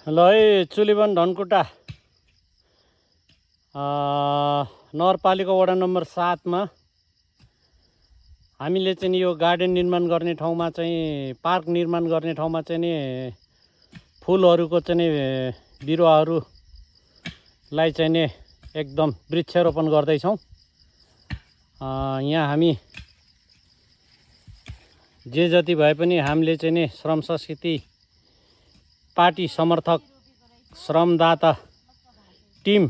ल है चुलिवन धनकुटा नगरपालिका वडा नम्बर 7 मा हामीले चाहिँ यो गार्डन निर्माण गर्ने ठाउँमा चाहिँ पार्क निर्माण गर्ने ठाउँमा चाहिँ नि फुलहरूको चाहिँ नि बिरुवाहरूलाई चाहिँ नि एकदम वृक्षारोपण गर्दैछौँ। यहाँ हामी जे जति भए पनि हामीले चाहिँ नि श्रम संस्कृति पार्टी समर्थक श्रमदाता टिम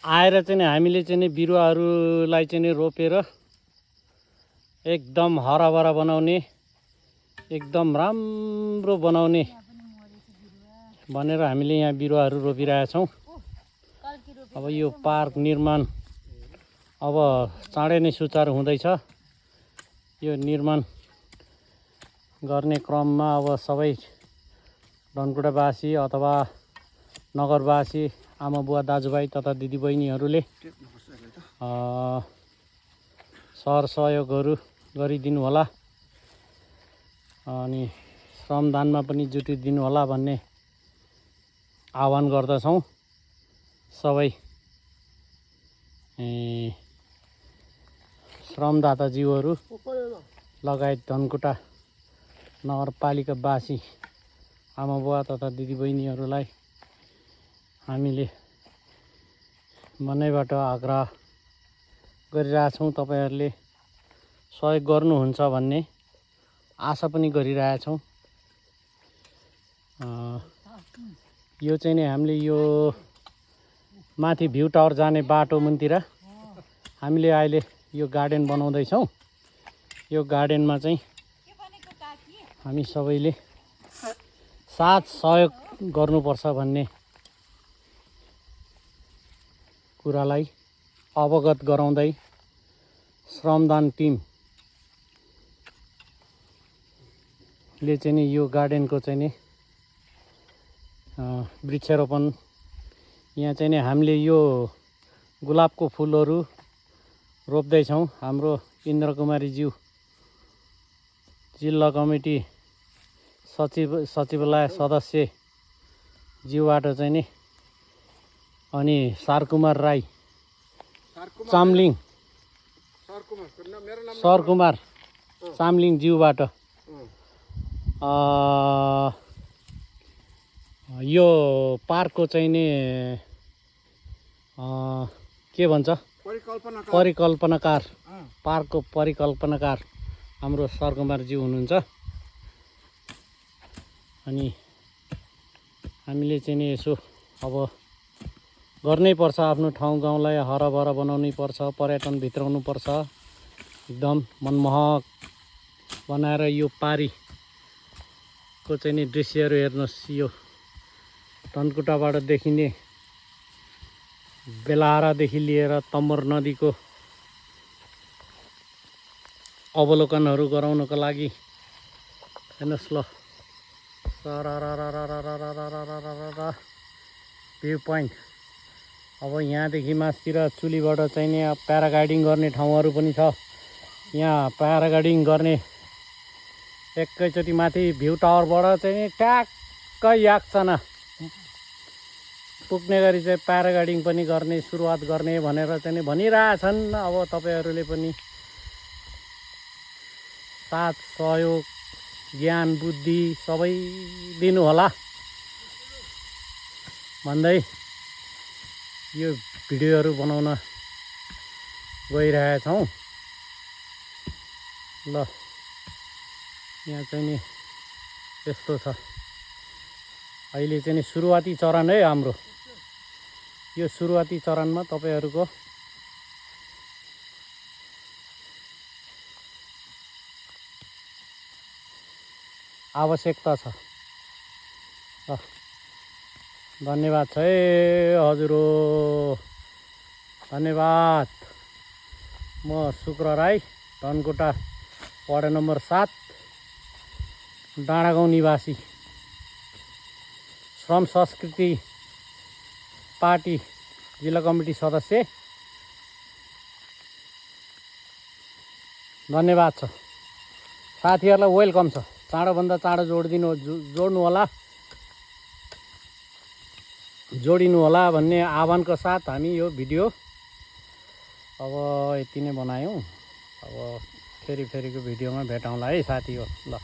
आएर चाहिँ हामीले चाहिँ बिरुवाहरूलाई चाहिँ रोपेर एकदम हराभरा बनाउने एकदम राम्रो बनाउने भनेर हामीले यहाँ बिरुवाहरू रोपिरहेछौँ। अब यो पार्क निर्माण अब चाँडै नै सुचारू हुँदैछ। यो निर्माण गर्ने क्रममा अब सबै धनकुटावासी अथवा नगरवासी आमा बुवा दाजुभाइ तथा दिदीबहिनीहरूले सहर सहयोगहरू गरिदिनु होला अनि श्रमदानमा पनि जुटिदिनु होला भन्ने आह्वान गर्दछौँ। सबै श्रमदाताज्यूहरू लगायत धनकुटा नगरपालिकावासी आमा बुवा तथा दिदीबहिनीहरूलाई हामीले मनैबाट आग्रह गरिरहेछौँ। तपाईहरूले सहयोग गर्नुहुन्छ भन्ने आशा पनि गरिरहेछौँ। यो चाहिँ नि हामीले यो माथि भ्यू टावर जाने बाटो मुनितिर हामीले अहिले यो गार्डन बनाउँदैछौँ। यो गार्डनमा चाहिँ हामी सबैले साथ सहयोग गर्नुपर्छ भन्ने कुरालाई अवगत गराउँदै श्रमदान टिमले चाहिँ नि यो गार्डनको चाहिँ नि वृक्षारोपण यहाँ चाहिँ नि हामीले यो गुलाबको फुलहरू रोप्दैछौँ। हाम्रो इन्द्रकुमारीज्यू जिल्ला कमिटी सचिवालय सदस्य ज्यूबाट चाहिँ नि अनि सरकुमार राई चामलिङ सरकुमार चामलिङ ज्यूबाट यो पार्कको चाहिँ नि के भन्छ परिकल्पनाकार पार्कको परिकल्पनाकार हाम्रो सरकुमारज्यू हुनुहुन्छ। अनि हामीले चाहिँ नि यसो अब गर्नै पर्छ, आफ्नो ठाउँ गाउँलाई हराभरा बनाउनै पर्छ, पर्यटन भित्राउनु पर्छ, एकदम मनमोहक बनाएर यो पारीको चाहिँ नि दृश्यहरू हेर्नुहोस्। यो धनकुटाबाट देखिने बेलारादेखि लिएर तमोर नदीको अवलोकनहरू गराउनको लागि हेर्नुहोस् ल भ्यू पोइन्ट। अब यहाँदेखि मासतिर चुलीबाट चाहिँ नि प्याराग्लाइडिङ गर्ने ठाउँहरू पनि छ। यहाँ प्याराग्लाइडिङ गर्ने एकैचोटि माथि भ्यू टावरबाट चाहिँ नि ट्याक्कै याक्छना पुग्ने गरी चाहिँ प्याराग्लाइडिङ पनि गर्ने सुरुवात गर्ने भनेर चाहिँ नि भनिरहेछन्। अब तपाईँहरूले पनि साथ सहयोग ज्ञान बुद्धि सबै दिनु होला भन्दै यो भिडियोहरू बनाउन गइरहेछौँ। ल यहाँ चाहिँ नि यस्तो छ। अहिले चाहिँ नि सुरुवाती चरण है हाम्रो। यो सुरुवाती चरणमा तपाईँहरूको आवश्यकता छ। धन्यवाद छ है हजुर, धन्यवाद। म शुक्र राई धनकुटा वडा नम्बर 7 डाँडागाउँ निवासी श्रम संस्कृति पार्टी जिल्ला कमिटी सदस्य। धन्यवाद छ। साथीहरूलाई वेलकम छ। चाँडोभन्दा चाँडो जोड्नु होला। जोडिनु होला भन्ने आह्वानको साथ हामी यो भिडियो अब यति नै बनायौँ। अब फेरिको भिडियोमा भेटौँला है साथी हो ल।